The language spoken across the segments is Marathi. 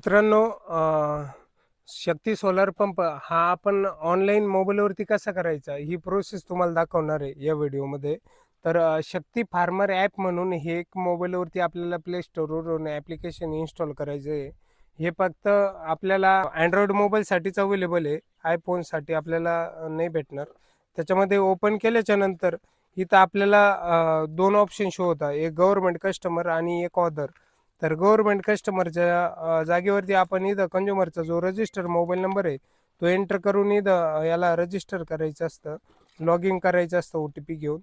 मित्रांनो, शक्ती सोलार पंप हा आपण ऑनलाईन मोबाईलवरती कसा करायचा ही प्रोसेस तुम्हाला दाखवणार आहे या व्हिडिओमध्ये. तर शक्ती फार्मर ॲप म्हणून हे एक मोबाईलवरती आपल्याला प्ले स्टोअरवरून ॲप्लिकेशन इन्स्टॉल करायचं आहे. हे फक्त आपल्याला अँड्रॉइड मोबाईलसाठीच अवेलेबल आहे, आयफोनसाठी आपल्याला नाही भेटणार. त्याच्यामध्ये ओपन केल्याच्या नंतर इथं आपल्याला दोन ऑप्शन शो होतात, एक गव्हर्नमेंट कस्टमर आणि एक ऑदर. तर गव्हर्नमेंट कस्टमरच्या जागेवरती आपण इथं कंझ्युमरचा जो रजिस्टर मोबाईल नंबर आहे तो एंटर करून इथं याला रजिस्टर करायचं असतं, लॉग इन करायचं असतं OTP घेऊन.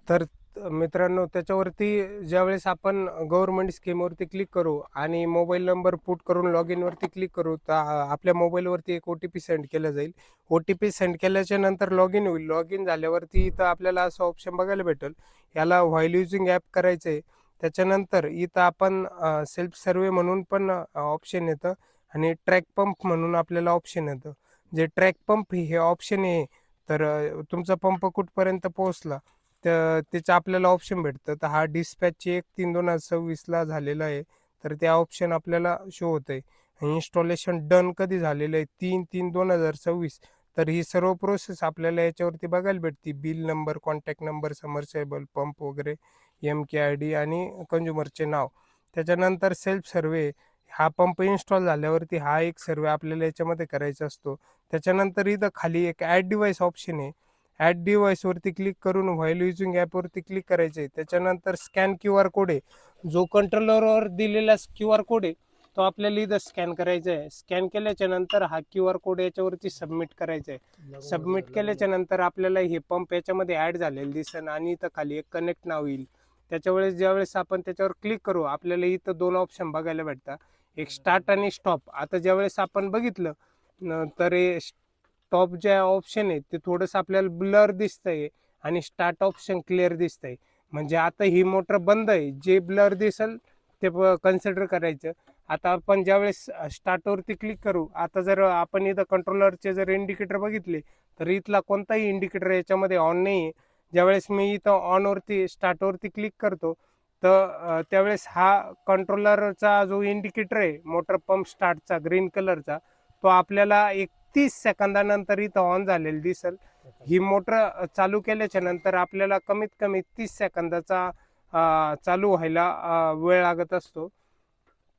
तर मित्रांनो, त्याच्यावरती ज्यावेळेस आपण गव्हर्नमेंट स्कीमवरती क्लिक करू आणि मोबाईल नंबर पुट करून लॉग इनवरती क्लिक करू तर आपल्या मोबाईलवरती एक OTP सेंड केला जाईल. OTP सेंड केल्याच्या नंतर लॉग इन होईल. लॉग इन झाल्यावरती इथं आपल्याला असं ऑप्शन बघायला भेटेल, याला व्हाईल युजिंग ॲप करायचं आहे. त्याच्यानंतर इथं आपण सेल्फ सर्वे म्हणून पण ऑप्शन येतं आणि ट्रॅक पंप म्हणून आपल्याला ऑप्शन येतं. जे ट्रॅक पंप हे ऑप्शन आहे, तर तुमचा पंप कुठपर्यंत पोहोचला तर त्याचं आपल्याला ऑप्शन भेटतं. तर हा डिस्पॅच 1/3/2026 झालेला आहे, तर त्या ऑप्शन आपल्याला शो होत आहे. इन्स्टॉलेशन डन कधी झालेलं आहे 3/3/2026. तर ही सर्व प्रोसेस आपल्याला याच्यावरती बघायला भेटते. Bill number, contact number, submersible pump वगैरे, MKID आणि कंझ्युमरचे नाव. त्याच्यानंतर सेल्फ सर्वे, हा पंप इन्स्टॉल झाल्यावरती हा एक सर्वे आपल्याला याच्यामध्ये करायचा असतो. त्याच्यानंतर इथं खाली एक ॲड डिव्हाइस ऑप्शन आहे. ॲड डिव्हाइसवरती क्लिक करून व्हाईल युजिंग ॲपवरती क्लिक करायचं आहे. त्याच्यानंतर स्कॅन QR कोड आहे, जो कंट्रोलरवर दिलेला QR कोड आहे तो आपल्याला इथं स्कॅन करायचा आहे. स्कॅन केल्याच्या नंतर हा QR कोड याच्यावरती सबमिट करायचा आहे. सबमिट केल्याच्या नंतर आपल्याला हे पंप याच्यामध्ये ॲड झालेलं दिसेल आणि इथं खाली एक कनेक्ट नाव येईल. त्याच्यावेळेस ज्यावेळेस आपण त्याच्यावर क्लिक करू आपल्याला इथं दोन ऑप्शन बघायला भेटतात, एक स्टार्ट आणि स्टॉप. आता ज्यावेळेस आपण बघितलं तर हे स्टॉप जे ऑप्शन आहे ते थोडंसं आपल्याला ब्लर दिसतंय आणि स्टार्ट ऑप्शन क्लिअर दिसतंय. म्हणजे आता ही मोटर बंद आहे, जे ब्लर दिसेल ते कन्सिडर करायचं. आता आपण ज्यावेळेस स्टार्टवरती क्लिक करू, आता जर आपण इथं कंट्रोलरचे जर इंडिकेटर बघितले तर इथला कोणताही इंडिकेटर याच्यामध्ये ऑन नाही आहे. ज्यावेळेस मी इथं ऑनवरती स्टार्टवरती क्लिक करतो तर त्यावेळेस हा कंट्रोलरचा जो इंडिकेटर आहे मोटर पंप स्टार्टचा ग्रीन कलरचा, तो आपल्याला 31 सेकंदानंतर इथं ऑन झालेलं दिसेल. ही मोटर चालू केल्याच्या नंतर आपल्याला कमीत कमी 30 सेकंदाचा चालू व्हायला वेळ लागत असतो.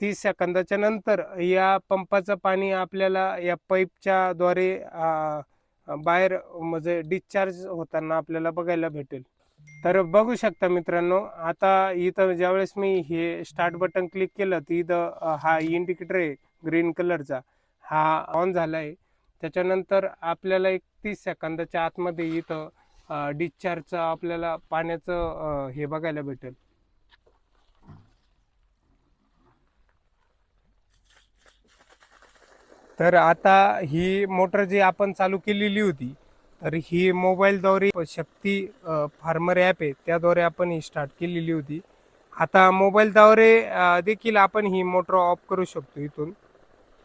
30 सेकंदाच्या नंतर या पंपाचं पाणी आपल्याला या पाईपच्या द्वारे बाहेर म्हणजे डिस्चार्ज होताना आपल्याला बघायला भेटेल. तर बघू शकता मित्रांनो, आता इथं ज्यावेळेस मी हे स्टार्ट बटन क्लिक केलं तर इथं हा इंडिकेटर आहे ग्रीन कलरचा, हा ऑन झाला आहे. त्याच्यानंतर आपल्याला 31 सेकंदाच्या आतमध्ये इथं डिस्चार्जचं आपल्याला पाण्याचं हे बघायला भेटेल. तर आता ही मोटर जी आपण चालू केलेली होती, तर ही मोबाईलद्वारे शक्ती फार्मर ॲप आहे त्याद्वारे आपण ही स्टार्ट केलेली होती. आता मोबाईलद्वारे देखील आपण ही मोटर ऑफ करू शकतो इथून.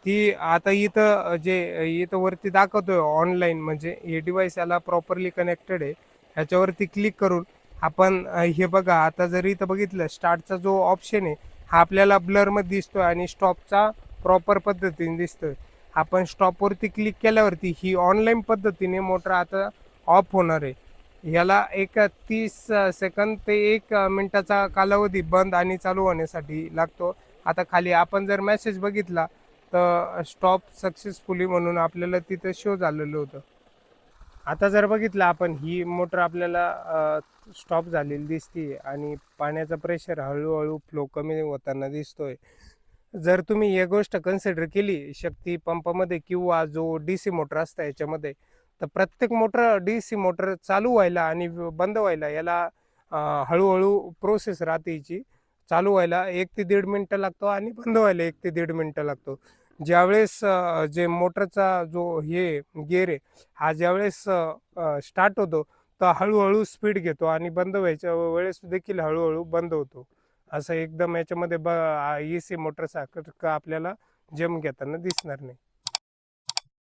ती आता इथं जे इथं वरती दाखवतोय ऑनलाईन, म्हणजे हे डिव्हाइस याला प्रॉपरली कनेक्टेड आहे. ह्याच्यावरती क्लिक करून आपण हे बघा, आता जर इथं बघितलं स्टार्टचा जो ऑप्शन आहे हा आपल्याला ब्लरमध्ये दिसतोय आणि स्टॉपचा प्रॉपर पद्धतीने दिसतोय. आपण स्टॉपवरती क्लिक केल्यावरती ही ऑनलाईन पद्धतीने मोटर आता ऑफ होणार आहे. याला एक 30 सेकंद ते 1 मिनिटाचा कालावधी बंद आणि चालू होण्यासाठी लागतो. आता खाली आपण जर मेसेज बघितला तर स्टॉप सक्सेसफुली म्हणून आपल्याला तिथं शो झालेलं होतं. आता जर बघितलं आपण, ही मोटर आपल्याला स्टॉप झालेली दिसते आणि पाण्याचा प्रेशर हळूहळू फ्लो कमी होताना दिसतोय. जर तुम्ही ही गोष्ट कन्सिडर केली शक्ती पंपामध्ये किंवा जो DC मोटर असतं याच्यामध्ये, तर प्रत्येक मोटर DC मोटर चालू व्हायला आणि बंद व्हायला याला हळूहळू प्रोसेस राहते हिची. चालू व्हायला 1 ते 1.5 मिनटं लागतो आणि बंद व्हायला 1 ते 1.5 मिनटं लागतो. ज्यावेळेस जे मोटरचा जो हे गिअर आहे हा ज्यावेळेस स्टार्ट होतो तर हळूहळू स्पीड घेतो आणि बंद व्हायच्या वेळेस देखील हळूहळू बंद होतो. असं एकदम याच्यामध्ये AC मोटरसारखं आपल्याला जम घेताना दिसणार नाही.